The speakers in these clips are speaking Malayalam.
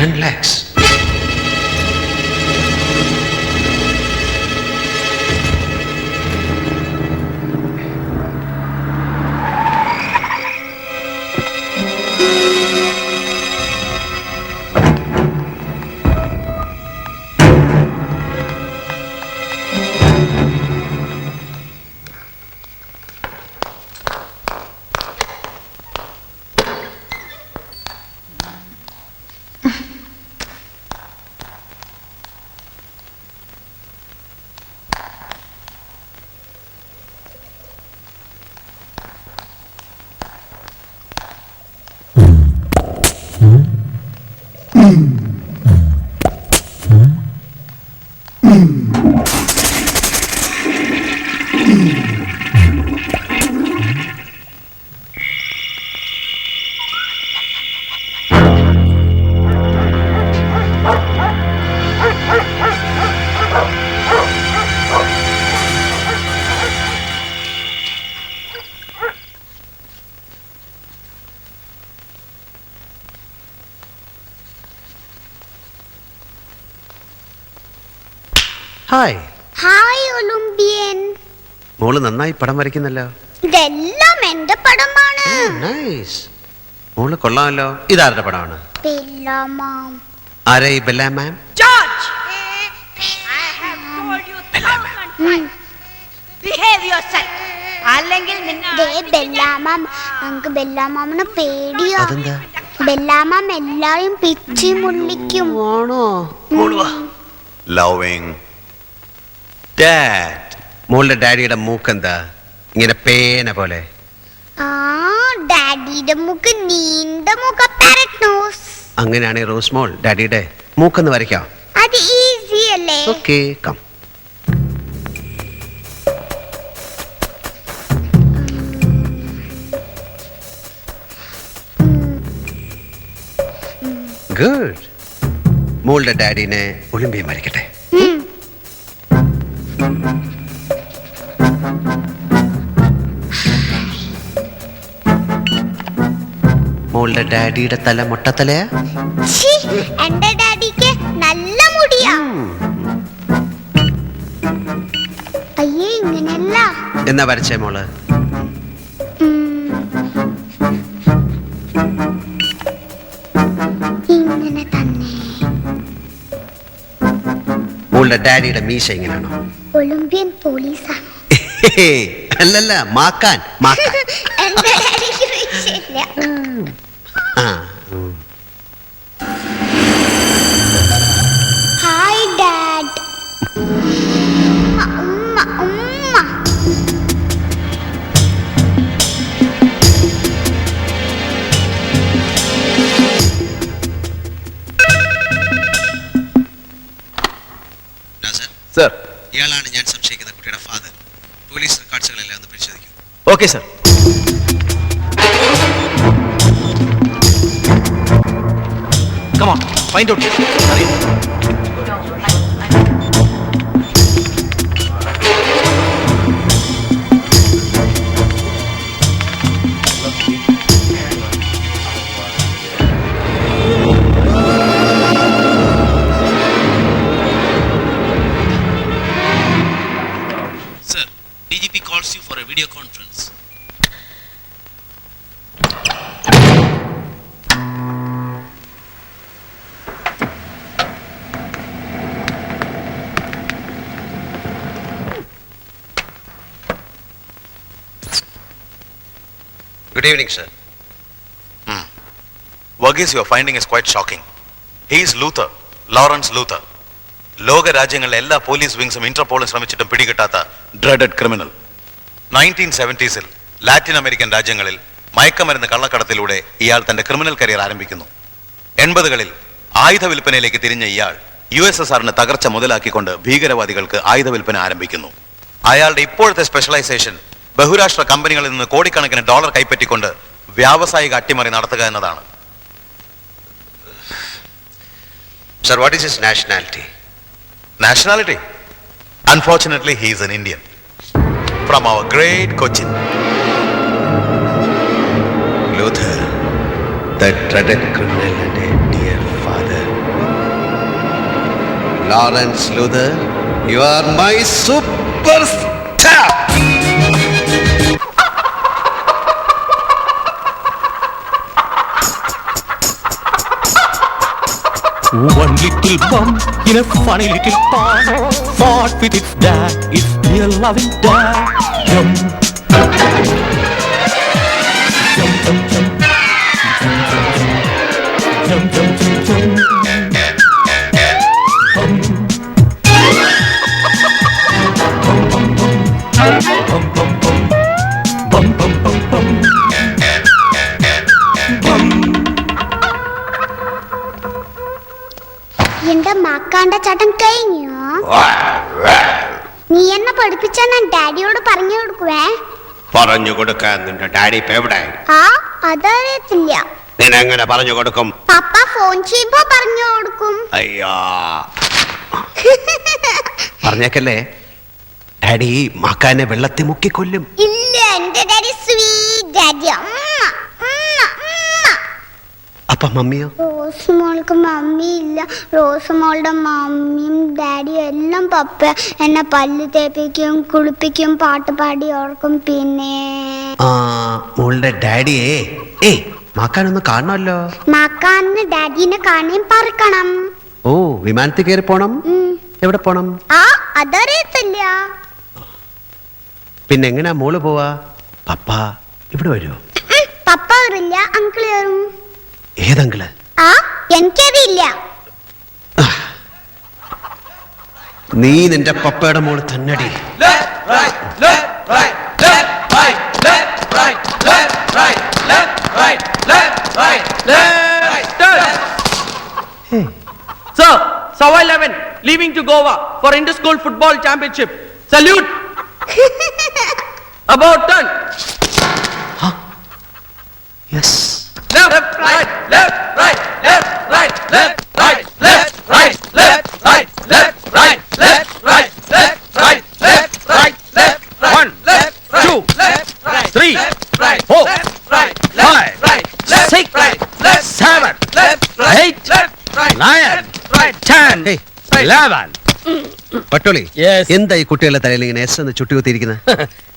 10 lakhs. Hi hi Olympian. മോള് നന്നായി പടം വരയ്ക്കുന്നല്ലോ. ഇതെല്ലാം എന്റെ പടമാണ്. നൈസ്. മോള് കൊള്ളാമല്ലോ. ഇതാരുടെ പടമാണ്? ബെല്ലാമാം. ആരാ ഈ Bella ma'am? George! I have told you 1,000 times. Behave yourself. അല്ലെങ്കിൽ ബെല്ലാമാം, നമുക്ക് ബെല്ലാമാമിനെ പേടിയാ. അതെന്താ? ബെല്ലാമാം എല്ലാരും പിച്ചി മുള്ളിക്കും. ആണോ? മോള് വാ. Loving dad. മോളുടെ ഡാഡിയുടെ മൂക്കെന്താ ഇങ്ങനെ പേന പോലെ? ആ, ഡാഡിയുടെ മൂക്ക് നീണ്ട മൂക്ക, പാരറ്റ് നോസ്. അങ്ങനെയാണെ റോസ് മോൾ ഡാഡിയുടെ മൂക്കെന്ന് വരയ്ക്കാം. അത് ഈസി അല്ലേ? Okay, come. ഗുഡ്. മോളുടെ ഡാഡിനെ ഒളിമ്പിയം വരയ്ക്കട്ടെ. മോളുടെ ഡാഡിയുടെ തല മൊട്ടത്തലയാ? ഛീ, എന്റെ ഡാഡിക്ക് നല്ല മുടിയാ. അയ്യേ, ഇങ്ങനെയല്ല. എന്നാ വരച്ചേ മോള്? ഇങ്ങനെ തന്നെ. മോളുടെ ഡാഡിയുടെ മീശ ഇങ്ങനെയാണോ? ഒളിമ്പിയൻ പോലീസാ. അല്ലല്ല, മാക്കാൻ മാക്കാൻ. എന്റെ ഡാഡിക്ക് വിഷയമില്ല. ആ, ഹായ് ഡാഡ്. ഉമ്മ ഉമ്മ. സർ. ഇയാളാണ് ഞാൻ സംശയിക്കുന്ന കുട്ടിയുടെ ഫാദർ. പോലീസ് റെക്കോർഡ്സുകളെല്ലാം ഒന്ന് പരിശോധിക്കും. Okay sir. Come on, find out. Hurry. Sir, DGP calls you for a video conference. Good evening, sir. Verghese, your finding is quite shocking. He is Luther, Lawrence Luther. ലോക രാജ്യങ്ങളിലെ എല്ലാ പോലീസ് വിങ്സും ഇന്റർപോളും ശ്രമിച്ചിട്ടും പിടികിട്ടാത്ത dreaded criminal. 1970s Latin American രാജ്യങ്ങളിൽ മയക്കമരുന്ന് കള്ളക്കടത്തിലൂടെ ഇയാൾ തന്റെ ക്രിമിനൽ കരിയർ ആരംഭിക്കുന്നു. 80കളിൽ ആയുധ വിൽപ്പനയിലേക്ക് തിരിഞ്ഞ ഇയാൾ USSRന് തകർച്ച മുതലാക്കിക്കൊണ്ട് ഭീകരവാദികൾക്ക് ആയുധ വിൽപ്പന ആരംഭിക്കുന്നു. അയാളുടെ ഇപ്പോഴത്തെ സ്പെഷ്യലൈസേഷൻ ബഹുരാഷ്ട്ര കമ്പനികളിൽ നിന്ന് കോടിക്കണക്കിന് ഡോളർ കൈപ്പറ്റിക്കൊണ്ട് വ്യാവസായിക അട്ടിമറി നടത്തുക എന്നതാണ്. Sir, what is his nationality? Nationality? Unfortunately, he is an Indian. From our great Cochin. Luther, the dreaded criminal and a dear father. Lawrence Luther, you are my superstar. One little bump in a funny little pond fought with its dad, its dear loving dad. Jump, jump, jump, jump, jump, jump, jump. എന്റെ മക്കാന്റെ ചട്ടം കഴിഞ്ഞോ? നീ എന്നെ പഠിപ്പിച്ച ഞാൻ ഡാഡിയോട് പറഞ്ഞു കൊടുക്കുവേ. പറഞ്ഞു കൊടുക്കാൻ നിന്റെ ഡാഡി ഇപ്പൊ എവിടെ? ആ അതറിയത്തില്ല. നിനെങ്ങനെ പറഞ്ഞു കൊടുക്കും? പപ്പ ഫോൺ ചെയ്യുമ്പോ പറഞ്ഞു കൊടുക്കും. അയ്യോ പറഞ്ഞേക്കല്ലേ, ഡാഡി മക്കാനെ വെള്ളത്തിൽ മുക്കിക്കൊല്ലും. ഇല്ല, എന്റെ ഡാഡി സ്വീറ്റ് ഡാഡിയാ. അപ്പൊ മമ്മിയോ? റോസ് മോൾക്ക് മമ്മി ഇല്ല. റോസ് മോളുടെ മമ്മിയും ഡാഡിയും എല്ലാം പപ്പ എന്നെ പല്ല് തേപ്പിക്കും, കുളിപ്പിക്കും, പാട്ട് പാടി ഓർക്കും. പിന്നെ മോളുടെ ഡാഡിയെ മാക്കാനൊന്ന് കാണണമല്ലോ. മാക്കാന്ന് ഡാഡിനെ കാണാൻ പറക്കണം. ഓ, വിമാനത്തിൽ കയറി പോണം. എവിടെ പോണം? ആ അതറിയത്തില്ല. പിന്നെ എങ്ങനെയാ മോള് പോവാ? പപ്പ ഇവിടെ വരുമോ? പപ്പ വരില്ല, അങ്കിൾ വരും. ഏതങ്കിള്? ആ എനിക്കറിയില്ല. നീ നിന്റെ പപ്പയുടെ മോള് തന്നടി. Sir, Sawa 11 leaving to Goa for inter-school football championship. Salute. About turn. Yes. Left, right, left, right, left, right, left, right, left, right, left, right, left, right, left, right, left, right, left, right, left, right. 1, 2, 3, 4, 5, 6, 7, 8, 9, 10, 11. Patole, Yes. എന്താ ഈ കുട്ടികളുടെ തലയിൽ ഇങ്ങനെ എസ് എന്ന് ചുട്ടികുത്തിയിരിക്കുന്നത്?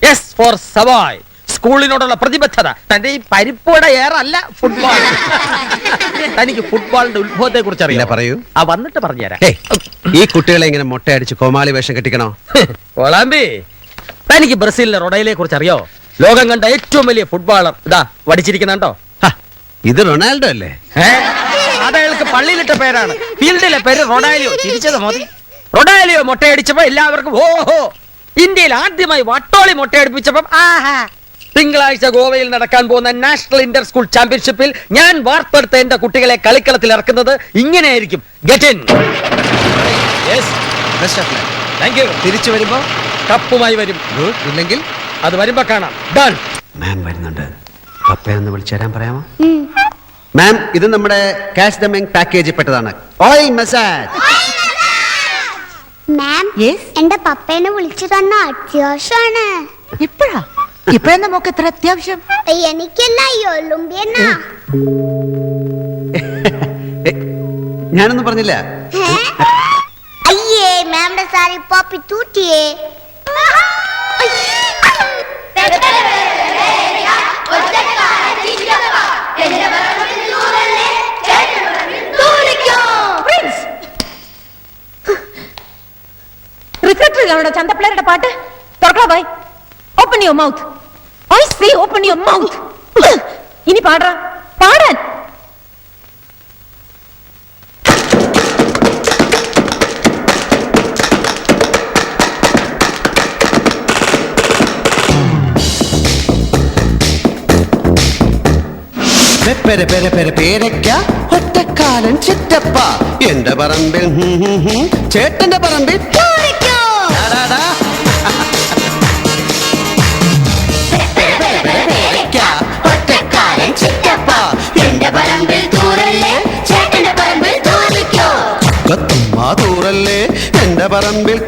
Yes for Savoy. സ്കൂളിനോടുള്ള പ്രതിബദ്ധത. തന്റെ ഈ പരിപ്പോട ഏറല്ല ഫുട്ബോൾ. തനിക്ക് ഫുട്ബോളിന്റെ ഉത്ഭവത്തെ കുറിച്ച് അറിയാം. പറയൂ. ആ വന്നിട്ട് പറഞ്ഞുതരാം. ഈ കുട്ടികളെ ഇങ്ങനെ മൊട്ടയടിച്ച് കോമാളി വേഷം കെട്ടിക്കണോ? കൊളാമ്പി, തനിക്ക് ബ്രസീലിലെ റൊഡൈലെ കുറിച്ച് അറിയോ? ലോകം കണ്ട ഏറ്റവും വലിയ ഫുട്ബോളർ ഇതാ വടിച്ചിരിക്കുന്നുണ്ടോ? ഇത് റൊണാൾഡോ അല്ലേ? അതയാൾക്ക് പള്ളിയിലിട്ട പേരാണ്. ഫീൽഡിലെ പേര് റൊഡാലിയോ. ചിരിച്ചത് മതി. റൊഡാലിയോ മൊട്ടയടിച്ചപ്പോ എല്ലാവർക്കും ഓഹോ. ഇന്ത്യയിൽ ആദ്യമായി വട്ടോളി മൊട്ടയടിപ്പിച്ചപ്പം ആഹാ. തിങ്കളാഴ്ച ഗോവയിൽ നടക്കാൻ പോകുന്ന നാഷണൽ ഇന്റർ സ്കൂൾ ചാമ്പ്യൻഷിപ്പിൽ ഞാൻ വാർത്തെടുത്ത എന്റെ കുട്ടികളെ കളിക്കളത്തിൽ ഇറക്കുന്നത് ഇങ്ങനെയായിരിക്കും. Get in. തിരിച്ചു വരുമ്പോ കപ്പുമായി വരും. ഇല്ലെങ്കിൽ അത് വരുമ്പോ കാണാം. ഡൺ. മാം വരുന്നുണ്ട്. പപ്പയൊന്ന് വിളിച്ചു തരാൻ പറയാമോ? മാം, ഇത് നമ്മുടെ ക്യാഷ് ദ ബാങ്ക് പാക്കേജിൽ പെട്ടതാണ്. Oil massage. മാം, എന്റെ പപ്പേനെ വിളിച്ചു തന്ന അത്യാവശ്യമാണ്. ഇപ്പഴാ നമുക്ക് എത്ര അത്യാവശ്യം? എനിക്കല്ല, ഈ ഒളിമ്പ്യനാ. ഞാനൊന്നും പറഞ്ഞില്ല. അയ്യേ, മാമിന്റെ സാരി പോപ്പി തൂറ്റിയേ. റിഫ്ലക്ടറിലാണോ ചന്തപ്പിള്ളേരുടെ പാട്ട്? തുറക്കാ ബൈ. Open your mouth. I say open your mouth. ഇനി പാടാ, പാടാൻ. പേരക്ക ഒറ്റക്കാലൻ ചിറ്റപ്പ എന്റെ പറമ്പിൽ ചേട്ടന്റെ പറമ്പിൽ ഒറ്റക്കാലൻ ചിറ്റപ്പ എന്റെ പറമ്പിൽ തൂറല്ലേ ചേട്ടന്റെ പറമ്പിൽ തൂറിക്കോ. തൂറല്ലേ എന്റെ പറമ്പിൽ